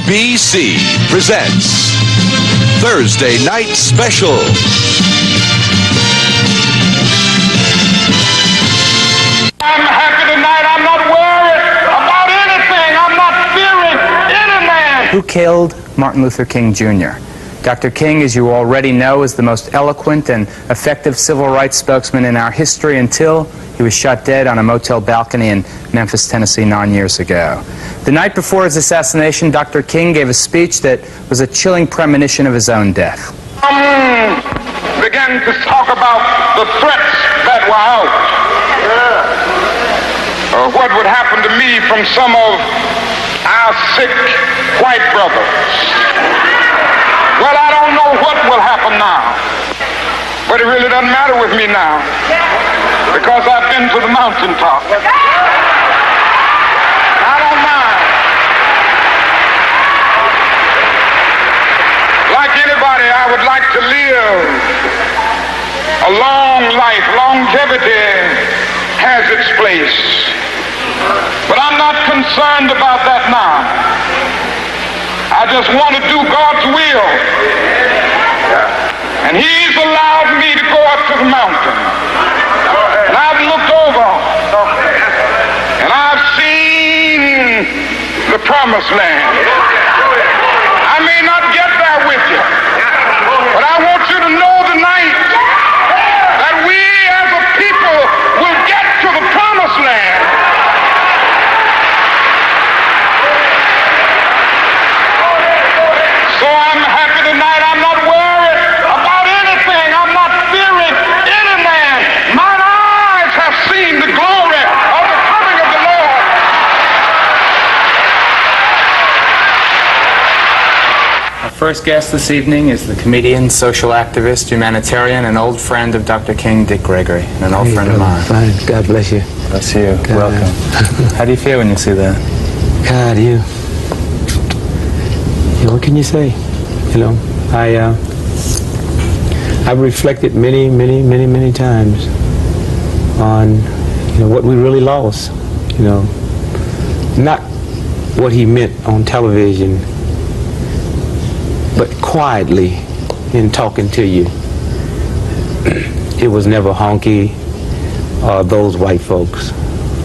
ABC presents Thursday Night Special. I'm happy tonight. I'm not worried about anything. I'm not fearing any man. Who killed Martin Luther King Jr.? Dr. King, as you already know, is the most eloquent and effective civil rights spokesman in our history until he was shot dead on a motel balcony in Memphis, Tennessee 9 years ago. The night before his assassination, Dr. King gave a speech that was a chilling premonition of his own death. Began to talk about the threats that were out. What would happen to me from some of our sick white brothers. Well, I don't know what will happen now, but it really doesn't matter with me now, because I've been to the mountaintop. I don't mind. Like anybody, I would like to live a long life. Longevity has its place, but I'm not concerned about that now. I just want to do God's will. And He's allowed me to go up to the mountain. And I've looked over and I've seen the promised land. I may not get there with you, but I want you to know tonight that we as a people will get to the promised land. So I'm happy tonight. I'm not worried about anything. I'm not fearing any man. Mine eyes have seen the glory of the coming of the Lord. Our first guest this evening is the comedian, social activist, humanitarian, and old friend of Dr. King, Dick Gregory, and an old friend of mine. Fine. God bless you. Bless you. Welcome. How do you feel when you see that? God, what can you say? You know, I've reflected many times on, what we really lost. Not what he meant on television, but quietly in talking to you. It was never honky or those white folks,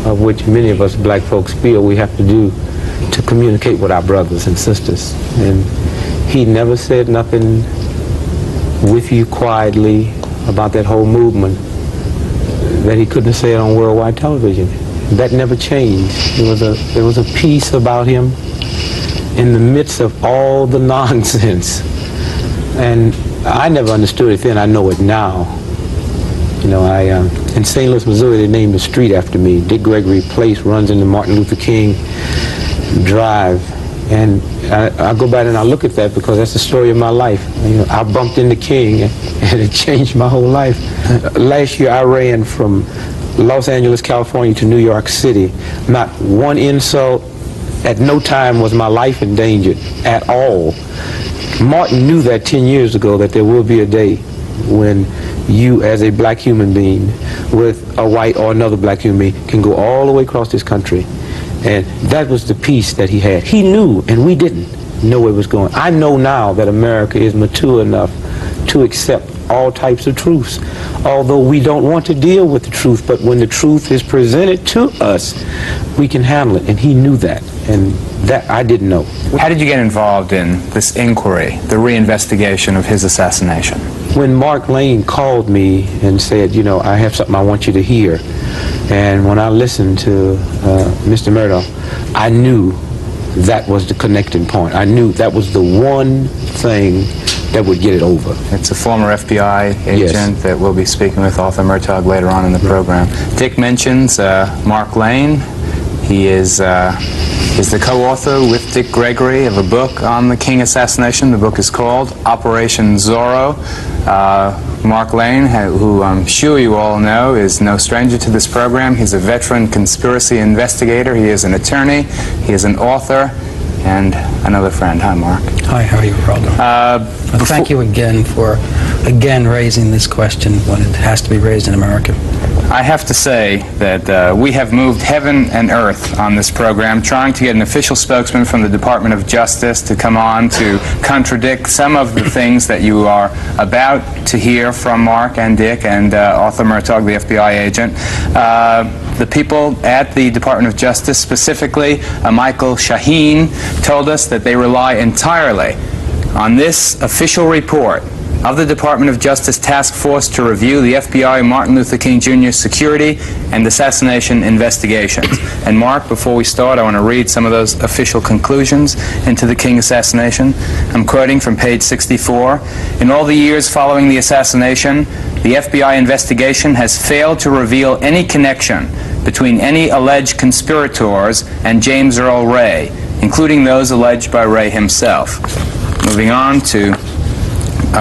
of which many of us black folks feel we have to do to communicate with our brothers and sisters. And he never said nothing with you quietly about that whole movement that he couldn't say it on worldwide television. That never changed. There was a peace about him in the midst of all the nonsense. And I never understood it then. I know it now. In St. Louis, Missouri, they named a street after me. Dick Gregory Place runs into Martin Luther King Drive, and I go back and I look at that because that's the story of my life. I bumped into King and it changed my whole life. Last year I ran from Los Angeles, California to New York City. Not one insult, at no time was my life endangered at all. Martin knew that 10 years ago that there will be a day when you as a black human being with a white or another black human being can go all the way across this country. And that was the peace that he had. He knew, and we didn't know where it was going. I know now that America is mature enough to accept all types of truths, although we don't want to deal with the truth, but when the truth is presented to us, we can handle it, and he knew that, and that I didn't know. How did you get involved in this inquiry, the reinvestigation of his assassination? When Mark Lane called me and said, I have something I want you to hear, and when I listened to Mr. Murdoch, I knew that was the connecting point. I knew that was the one thing that would get it over. It's a former FBI agent that we'll be speaking with, Arthur Murtaugh, later on in the program. Dick mentions Mark Lane. He is the co-author with Dick Gregory of a book on the King assassination. The book is called Operation Zorro. Mark Lane, who I'm sure you all know, is no stranger to this program. He's a veteran conspiracy investigator. He is an attorney. He is an author. and another friend. Hi, Mark. Hi, how are you, Geraldo? Thank you again for raising this question when it has to be raised in America. I have to say that we have moved heaven and earth on this program, trying to get an official spokesman from the Department of Justice to come on to contradict some of the things that you are about to hear from Mark and Dick and Arthur Murtaugh, the FBI agent. The people at the Department of Justice, specifically Michael Shaheen, told us that they rely entirely on this official report of the Department of Justice Task Force to review the FBI Martin Luther King Jr. security and assassination investigations. And Mark, before we start, I want to read some of those official conclusions into the King assassination. I'm quoting from page 64. In all the years following the assassination, the FBI investigation has failed to reveal any connection between any alleged conspirators and James Earl Ray, including those alleged by Ray himself. Moving on to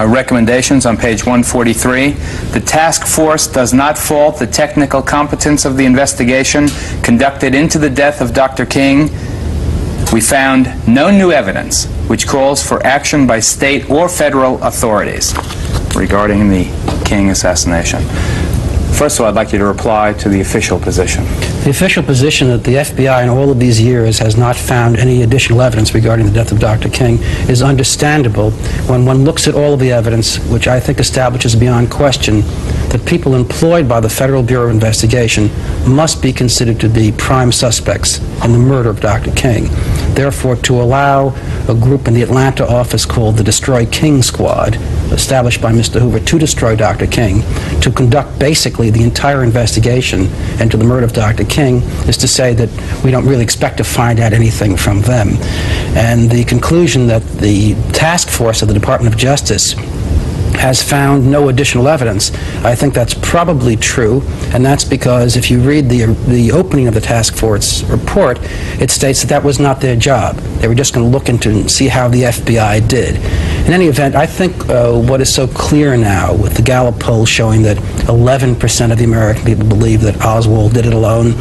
recommendations on page 143. The task force does not fault the technical competence of the investigation conducted into the death of Dr. King. We found no new evidence which calls for action by state or federal authorities regarding the King assassination. First of all, I'd like you to reply to the official position. The official position that the FBI in all of these years has not found any additional evidence regarding the death of Dr. King is understandable when one looks at all of the evidence, which I think establishes beyond question that people employed by the Federal Bureau of Investigation must be considered to be prime suspects in the murder of Dr. King. Therefore, to allow a group in the Atlanta office called the Destroy King Squad, established by Mr. Hoover to destroy Dr. King, to conduct basically the entire investigation into the murder of Dr. King is to say that we don't really expect to find out anything from them. And the conclusion that the task force of the Department of Justice has found no additional evidence, I think that's probably true, and that's because if you read the opening of the task force report, it states that that was not their job. They were just going to look into and see how the FBI did. In any event, I think what is so clear now with the Gallup poll showing that 11% of the American people believe that Oswald did it alone,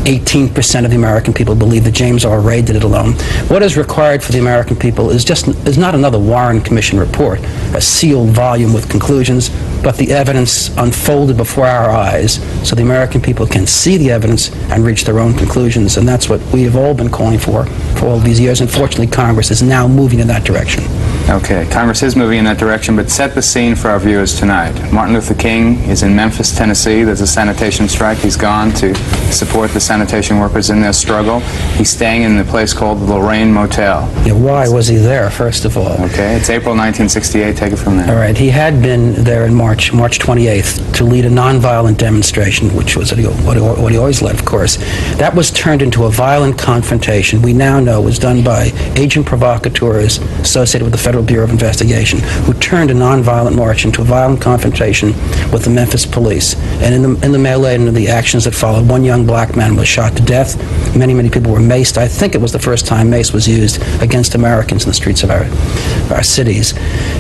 18% of the American people believe that James R. Ray did it alone. What is required for the American people is not another Warren Commission report, a sealed volume with conclusions, but the evidence unfolded before our eyes so the American people can see the evidence and reach their own conclusions. And that's what we have all been calling for all these years. Unfortunately, Congress is now moving in that direction. Okay, Congress is moving in that direction, but set the scene for our viewers tonight. Martin Luther King is in Memphis, Tennessee. There's a sanitation strike. He's gone to support the sanitation workers in their struggle. He's staying in a place called the Lorraine Motel. Yeah, why was he there, first of all? Okay, it's April 1968. Take it from there. All right, he had been there in March 28th, to lead a nonviolent demonstration, which was what he always led, of course. That was turned into a violent confrontation. We now know was done by agent provocateurs associated with the Federal Bureau of Investigation, who turned a nonviolent march into a violent confrontation with the Memphis police. And in the melee and in the actions that followed, one young black man was shot to death. Many people were maced. I think it was the first time mace was used against Americans in the streets of our cities.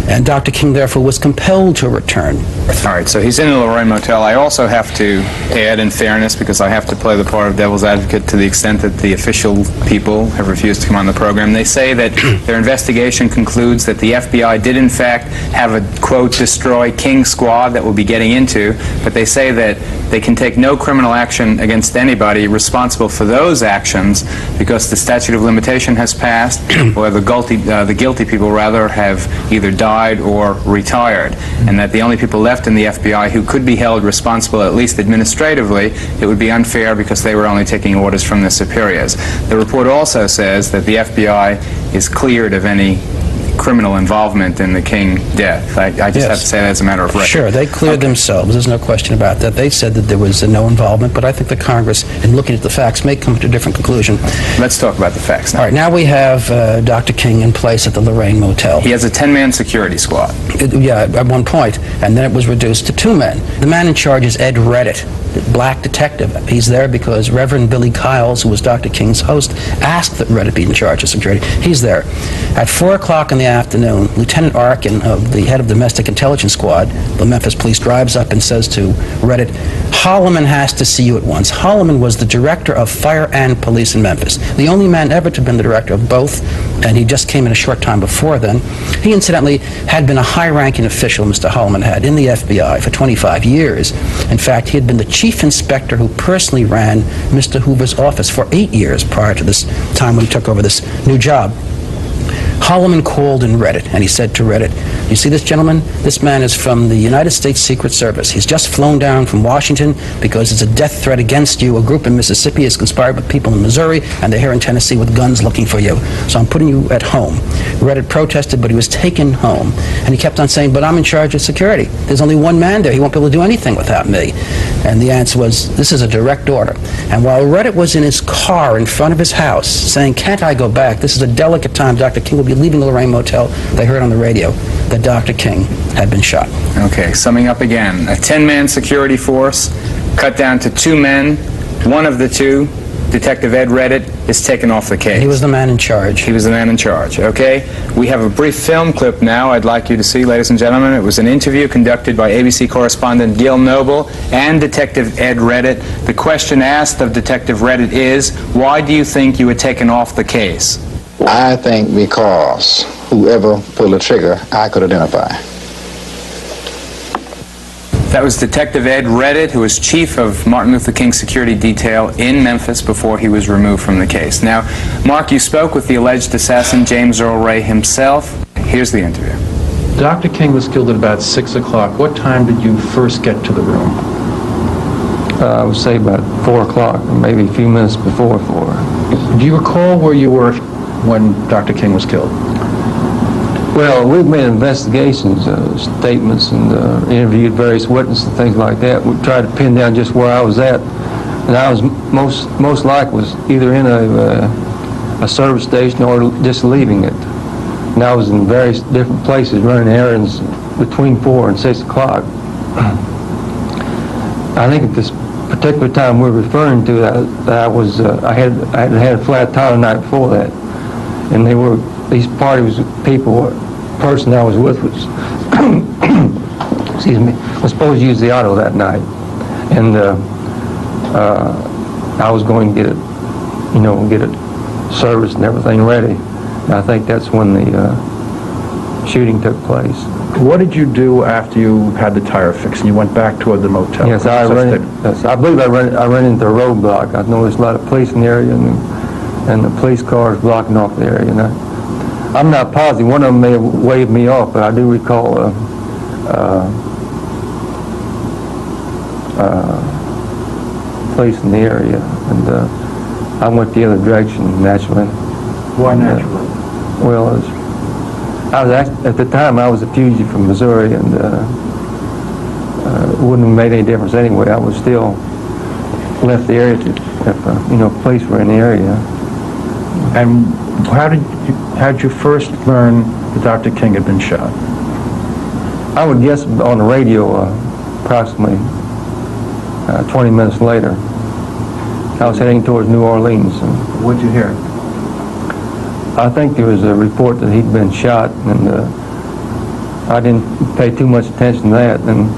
And Dr. King, therefore, was compelled to return. All right, so he's in the Lorraine Motel. I also have to add, in fairness, because I have to play the part of devil's advocate to the extent that the official people have refused to come on the program. They say that their investigation concludes that the FBI did, in fact, have a, quote, destroy King squad that we'll be getting into, but they say that they can take no criminal action against anybody responsible for those actions because the statute of limitation has passed, or the guilty people, rather, have either died or retired, and that the only people left in the FBI who could be held responsible, at least administratively, it would be unfair because they were only taking orders from their superiors. The report also says that the FBI is cleared of any criminal involvement in the King death. I just have to say that as a matter of record. Sure, they cleared themselves. There's no question about that. They said that there was no involvement, but I think the Congress, in looking at the facts, may come to a different conclusion. Let's talk about the facts now. All right, now we have Dr. King in place at the Lorraine Motel. He has a 10-man security squad. Yeah, at one point, and then it was reduced to 2 men. The man in charge is Ed Reddit, the black detective. He's there because Reverend Billy Kiles, who was Dr. King's host, asked that Reddit be in charge of security. He's there. At 4 o'clock in the afternoon, Lieutenant Arkin, the head of domestic intelligence squad, the Memphis police, drives up and says to Reddit, Holloman has to see you at once. Holloman was the director of fire and police in Memphis, the only man ever to have been the director of both, and he just came in a short time before then. He incidentally had been a high-ranking official, Mr. Holloman had, in the FBI for 25 years. In fact, he had been the chief inspector who personally ran Mr. Hoover's office for 8 years prior to this time when he took over this new job. Holloman called in Reddit, and he said to Reddit, you see this gentleman? This man is from the United States Secret Service. He's just flown down from Washington because it's a death threat against you. A group in Mississippi has conspired with people in Missouri, and they're here in Tennessee with guns looking for you. So I'm putting you at home. Reddit protested, but he was taken home. And he kept on saying, but I'm in charge of security. There's only one man there. He won't be able to do anything without me. And the answer was, this is a direct order. And while Reddit was in his car in front of his house saying, can't I go back? This is a delicate time. Dr. King will be leaving the Lorraine Motel. They heard on the radio that Dr. King had been shot. Okay, summing up again. A 10-man security force cut down to 2 men. One of the 2, Detective Ed Reddit, is taken off the case. He was the man in charge. He was the man in charge, okay? We have a brief film clip now I'd like you to see, ladies and gentlemen. It was an interview conducted by ABC correspondent Gil Noble and Detective Ed Reddit. The question asked of Detective Reddit is, why do you think you were taken off the case? I think because whoever pulled the trigger, I could identify. That was Detective Ed Reddit, who was chief of Martin Luther King security detail in Memphis before he was removed from the case. Now, Mark, you spoke with the alleged assassin, James Earl Ray himself. Here's the interview. Dr. King was killed at about 6 o'clock. What time did you first get to the room? I would say about 4 o'clock, maybe a few minutes before 4. Do you recall where you were when Dr. King was killed? Well, we've made investigations, statements, and interviewed various witnesses and things like that. We tried to pin down just where I was at, and I was most likely was either in a service station or just leaving it. And I was in various different places running errands between 4 and 6 o'clock. I think at this particular time we're referring to, I had had a flat tire the night before that, and these person I was with was excuse me, was supposed to use the auto that night, and I was going to get it serviced and everything ready. And I think that's when the shooting took place. What did you do after you had the tire fixed and you went back toward the motel? Yes, I believe I ran into a roadblock. I noticed a lot of police in the area, and the police cars blocking off the area. And I'm not positive. One of them may have waved me off, but I do recall police in the area, and I went the other direction naturally. Why naturally? Well, at the time I was a fugitive from Missouri, and it wouldn't have made any difference anyway. I was still left the area if police were in the area. And how did you first learn that Dr. King had been shot? I would guess on the radio approximately 20 minutes later. I was heading towards New Orleans. What did you hear? I think there was a report that he'd been shot, and I didn't pay too much attention to that. And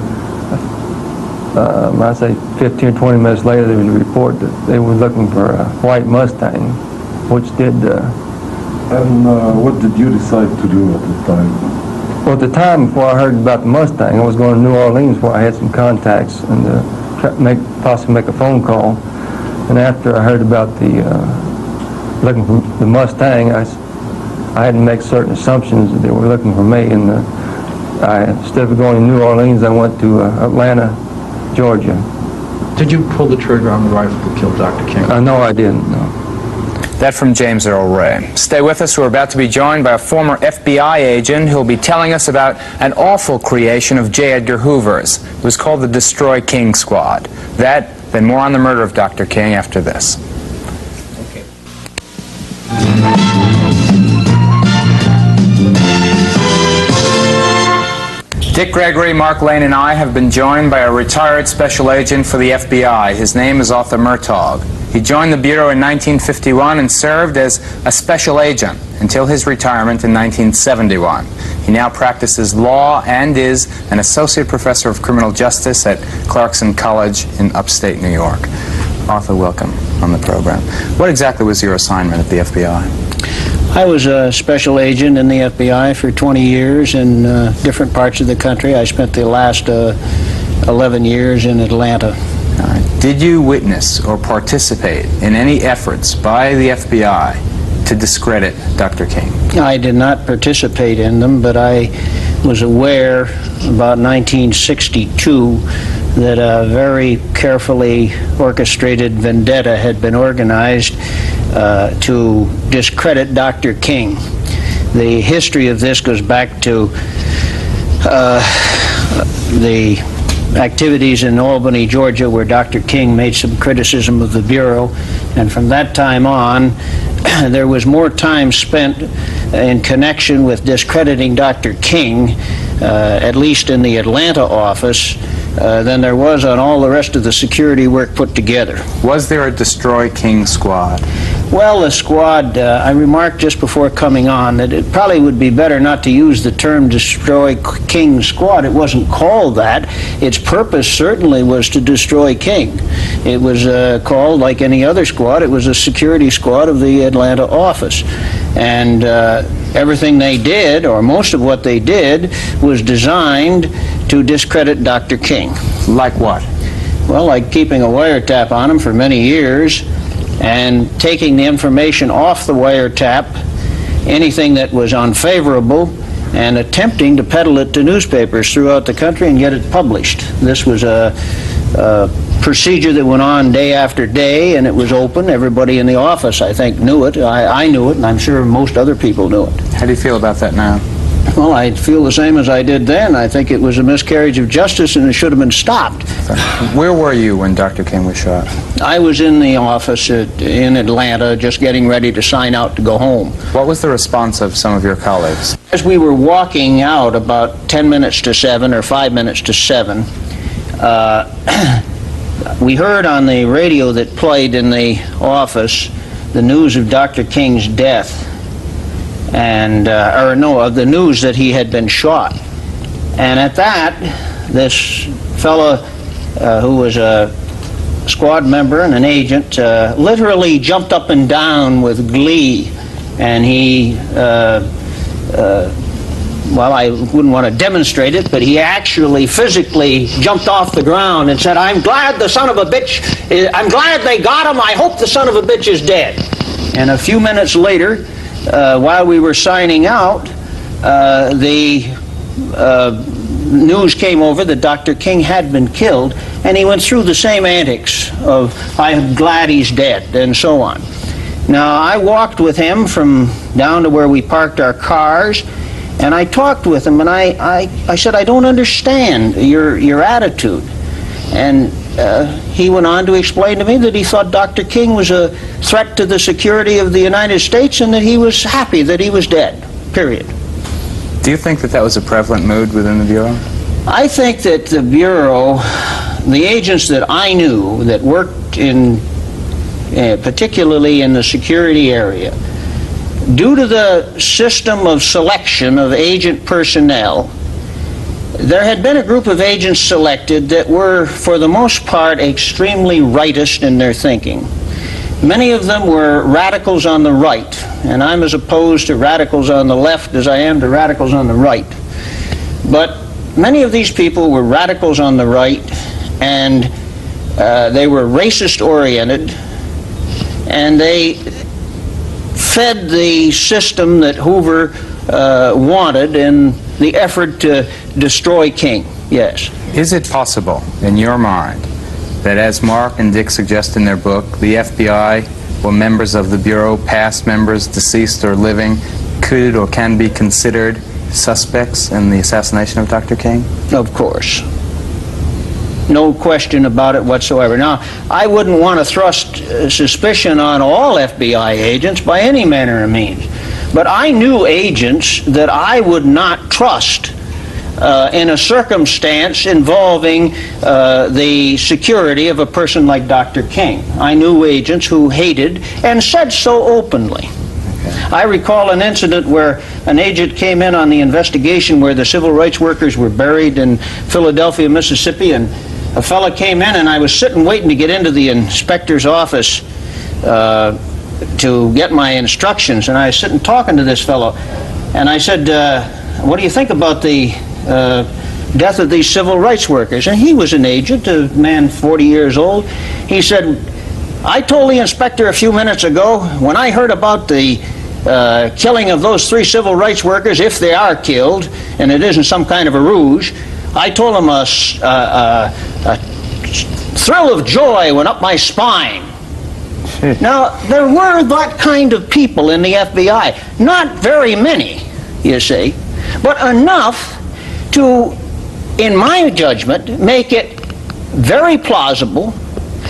I'd say 15 or 20 minutes later, there was a report that they were looking for a white Mustang, which did... And what did you decide to do at the time? Well, at the time, before I heard about the Mustang, I was going to New Orleans where I had some contacts and possibly make a phone call. And after I heard about the looking for the Mustang, I had to make certain assumptions that they were looking for me. And instead of going to New Orleans, I went to Atlanta, Georgia. Did you pull the trigger on the rifle to kill Dr. King? No, I didn't, no. That from James Earl Ray. Stay with us. We're about to be joined by a former FBI agent who'll be telling us about an awful creation of J. Edgar Hoover's. It was called the Destroy King Squad. That, then more on the murder of Dr. King after this. Dick Gregory, Mark Lane, and I have been joined by a retired special agent for the FBI. His name is Arthur Murtaugh. He joined the Bureau in 1951 and served as a special agent until his retirement in 1971. He now practices law and is an associate professor of criminal justice at Clarkson College in upstate New York. Arthur, welcome on the program. What exactly was your assignment at the FBI? I was a special agent in the FBI for 20 years in different parts of the country. I spent the last 11 years in Atlanta. All right. Did you witness or participate in any efforts by the FBI to discredit Dr. King? I did not participate in them, but I was aware about 1962 that a very carefully orchestrated vendetta had been organized to discredit Dr. King. The history of this goes back to the activities in Albany, Georgia, where Dr. King made some criticism of the Bureau, and from that time on there was more time spent in connection with discrediting Dr. King, at least in the Atlanta office, than there was on all the rest of the security work put together. Was there a Destroy King squad? Well, the squad, I remarked just before coming on that it probably would be better not to use the term Destroy King squad. It wasn't called that. Its purpose certainly was to destroy King. It was called, like any other squad, it was a security squad of the Atlanta office. And everything they did, or most of what they did, was designed to discredit Dr. King. Like what? Well, like keeping a wiretap on him for many years and taking the information off the wiretap, anything that was unfavorable, and attempting to peddle it to newspapers throughout the country and get it published. This was a procedure that went on day after day, and it was open. Everybody in the office, I think, knew it. I knew it, and I'm sure most other people knew it. How do you feel about that now? Well, I feel the same as I did then. I think it was a miscarriage of justice, and it should have been stopped. Where were you when Dr. King was shot? I was in the office in Atlanta, just getting ready to sign out to go home. What was the response of some of your colleagues? As we were walking out about 10 minutes to 7 or 5 minutes to 7, we heard on the radio that played in the office the news of Dr. King's death, and of the news that he had been shot. And at that, this fellow who was a squad member and an agent literally jumped up and down with glee, and he well, I wouldn't want to demonstrate it, but he actually physically jumped off the ground and said, "I'm glad the son of a bitch, I'm glad they got him, I hope the son of a bitch is dead." And a few minutes later, while we were signing out, the news came over that Dr. King had been killed, and he went through the same antics of, "I'm glad he's dead," and so on. Now, I walked with him from down to where we parked our cars, and I talked with him, and I said, "I don't understand your attitude." And he went on to explain to me that he thought Dr. King was a threat to the security of the United States, and that he was happy that he was dead, period. Do you think that that was a prevalent mood within the Bureau? I think that the Bureau, the agents that I knew that worked in, particularly in the security area, due to the system of selection of agent personnel, there had been a group of agents selected that were, for the most part, extremely rightist in their thinking. Many of them were radicals on the right, and I'm as opposed to radicals on the left as I am to radicals on the right. But many of these people were radicals on the right, and they were racist-oriented, and they fed the system that Hoover wanted in the effort to destroy King, yes. Is it possible, in your mind, that as Mark and Dick suggest in their book, the FBI or members of the Bureau, past members, deceased or living, could or can be considered suspects in the assassination of Dr. King? Of course. No question about it whatsoever. Now, I wouldn't want to thrust suspicion on all FBI agents by any manner or means. But I knew agents that I would not trust in a circumstance involving the security of a person like Dr. King. I knew agents who hated and said so openly. I recall an incident where an agent came in on the investigation where the civil rights workers were buried in Philadelphia, Mississippi, and a fella came in, and I was sitting waiting to get into the inspector's office to get my instructions, and I was sitting talking to this fellow, and I said, what do you think about the death of these civil rights workers? And he was an agent, a man 40 years old. He said, I told the inspector a few minutes ago, when I heard about the killing of those 3 civil rights workers, if they are killed, and it isn't some kind of a ruse, I told him a thrill of joy went up my spine. Now, there were that kind of people in the FBI. Not very many, you see, but enough to, in my judgment, make it very plausible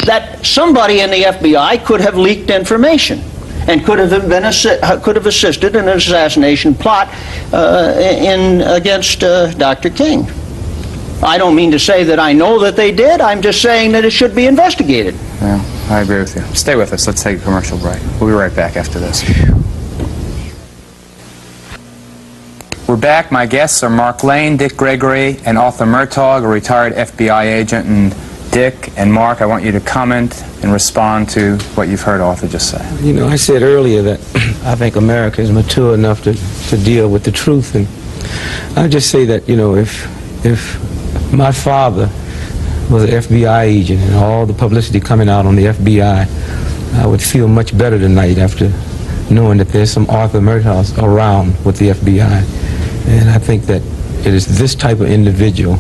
that somebody in the FBI could have leaked information and could have assisted in an assassination plot against Dr. King. I don't mean to say that I know that they did. I'm just saying that it should be investigated. Yeah, I agree with you. Stay with us. Let's take a commercial break. We'll be right back after this. We're back. My guests are Mark Lane, Dick Gregory, and Arthur Murtaugh, a retired FBI agent. And Dick and Mark, I want you to comment and respond to what you've heard Arthur just say. You know, I said earlier that I think America is mature enough to deal with the truth, and I just say that, you know, if my father was an FBI agent and all the publicity coming out on the FBI, I would feel much better tonight after knowing that there's some Arthur Murtaughs around with the FBI. And I think that it is this type of individual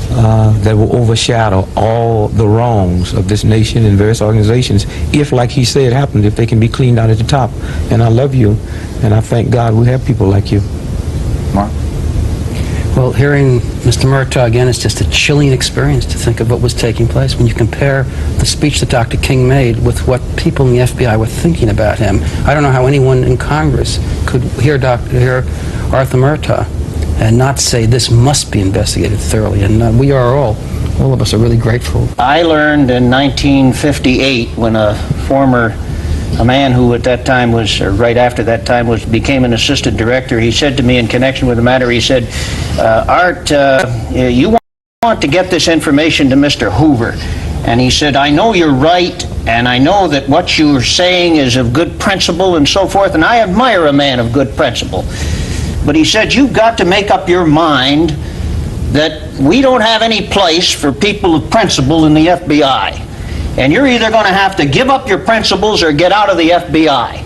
that will overshadow all the wrongs of this nation and various organizations if, like he said, happens, if they can be cleaned out at the top. And I love you, and I thank God we have people like you. Mark? Well, hearing Mr. Murtaugh again is just a chilling experience to think of what was taking place when you compare the speech that Dr. King made with what people in the FBI were thinking about him. I don't know how anyone in Congress could hear Arthur Murtaugh and not say this must be investigated thoroughly, and we are all of us are really grateful. I learned in 1958 when a man who at that time was, or right after that time became an assistant director, he said to me in connection with the matter, he said, Art, you want to get this information to Mr. Hoover. And he said, I know you're right, and I know that what you're saying is of good principle and so forth, and I admire a man of good principle. But he said, you've got to make up your mind that we don't have any place for people of principle in the FBI. And you're either going to have to give up your principles or get out of the FBI.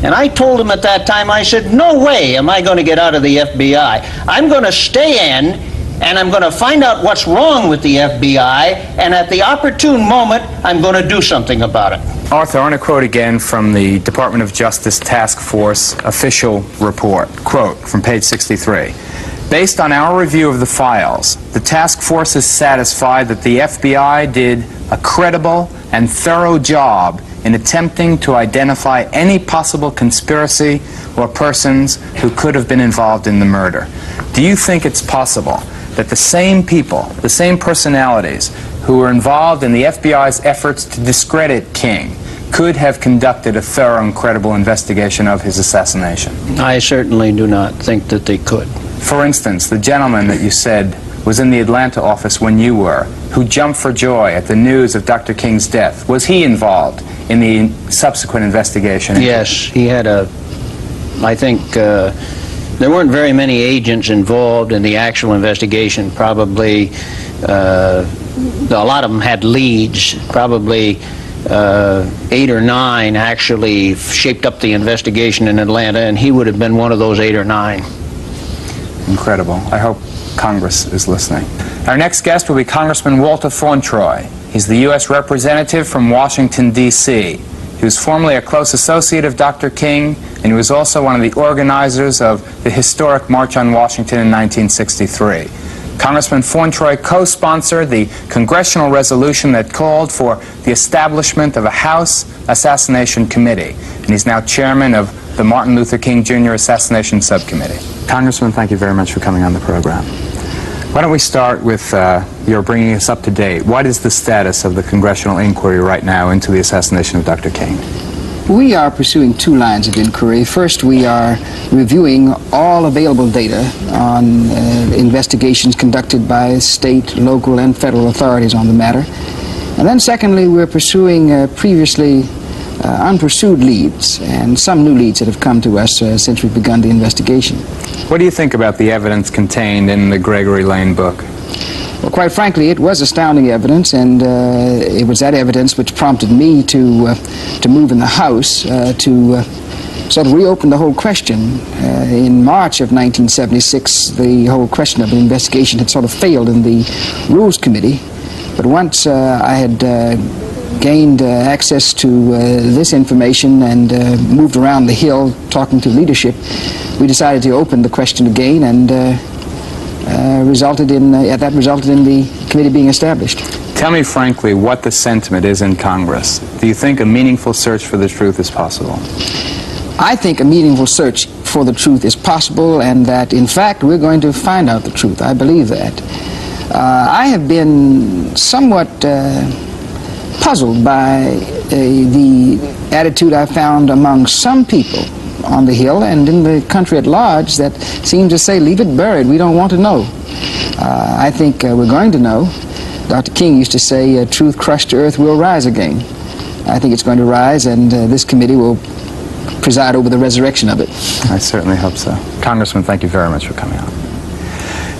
And I told him at that time, I said, no way am I going to get out of the FBI. I'm going to stay in, and I'm going to find out what's wrong with the FBI, and at the opportune moment, I'm going to do something about it. Arthur, I want to quote again from the Department of Justice Task Force official report. Quote from page 63. Based on our review of the files, the task force is satisfied that the FBI did a credible and thorough job in attempting to identify any possible conspiracy or persons who could have been involved in the murder. Do you think it's possible that the same people, the same personalities who were involved in the FBI's efforts to discredit King could have conducted a thorough and credible investigation of his assassination? I certainly do not think that they could. For instance, the gentleman that you said was in the Atlanta office when you were, who jumped for joy at the news of Dr. King's death, was he involved in the subsequent investigation? Yes, he had I think there weren't very many agents involved in the actual investigation. Probably a lot of them had leads. Probably 8 or 9 actually shaped up the investigation in Atlanta, and he would have been one of those 8 or 9. Incredible. I hope Congress is listening. Our next guest will be Congressman Walter Fauntroy. He's the U.S. representative from Washington, D.C. He was formerly a close associate of Dr. King, and he was also one of the organizers of the historic March on Washington in 1963. Congressman Fauntroy co-sponsored the congressional resolution that called for the establishment of a House Assassination Committee, and he's now chairman of the Martin Luther King Jr. Assassination Subcommittee. Congressman, thank you very much for coming on the program. Why don't we start with your bringing us up to date. What is the status of the congressional inquiry right now into the assassination of Dr. King? We are pursuing two lines of inquiry. First, we are reviewing all available data on investigations conducted by state, local, and federal authorities on the matter. And then secondly, we're pursuing previously unpursued leads, and some new leads that have come to us since we've begun the investigation. What do you think about the evidence contained in the Gregory Lane book? Well, quite frankly, it was astounding evidence, and it was that evidence which prompted me to move in the House to sort of reopen the whole question. In March of 1976, the whole question of an investigation had sort of failed in the Rules Committee, but once I had gained access to this information and moved around the Hill talking to leadership, we decided to open the question again, and that resulted in the committee being established. Tell me frankly what the sentiment is in Congress. Do you think a meaningful search for the truth is possible? I think a meaningful search for the truth is possible, and that in fact we're going to find out the truth. I believe that. I have been somewhat puzzled by the attitude I found among some people on the Hill and in the country at large that seem to say, leave it buried, we don't want to know. I think we're going to know. Dr. King used to say, truth crushed to earth will rise again. I think it's going to rise, and this committee will preside over the resurrection of it. I certainly hope so. Congressman, thank you very much for coming out.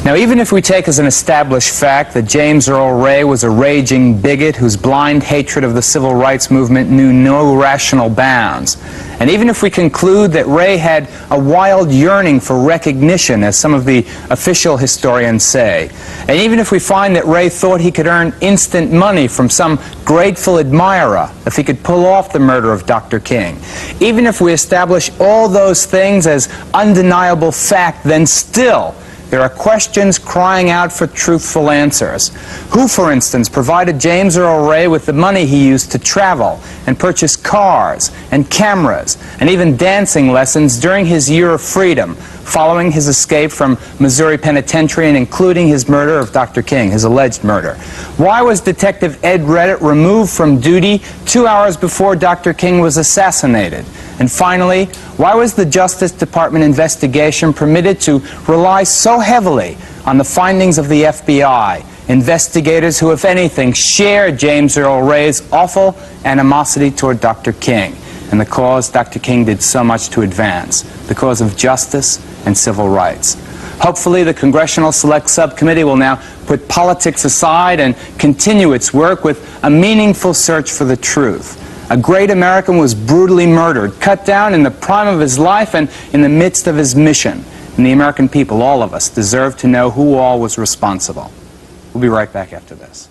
Now, even if we take as an established fact that James Earl Ray was a raging bigot whose blind hatred of the civil rights movement knew no rational bounds, and even if we conclude that Ray had a wild yearning for recognition, as some of the official historians say, and even if we find that Ray thought he could earn instant money from some grateful admirer if he could pull off the murder of Dr. King, even if we establish all those things as undeniable fact, then still there are questions crying out for truthful answers. Who, for instance, provided James Earl Ray with the money he used to travel and purchase cars and cameras and even dancing lessons during his year of freedom, following his escape from Missouri Penitentiary and including his murder of Dr. King, his alleged murder? Why was Detective Ed Reddit removed from duty 2 hours before Dr. King was assassinated? And finally, why was the Justice Department investigation permitted to rely so heavily on the findings of the FBI, investigators who, if anything, shared James Earl Ray's awful animosity toward Dr. King and the cause Dr. King did so much to advance, the cause of justice and civil rights? Hopefully, the Congressional Select Subcommittee will now put politics aside and continue its work with a meaningful search for the truth. A great American was brutally murdered, cut down in the prime of his life and in the midst of his mission. And the American people, all of us, deserve to know who all was responsible. We'll be right back after this.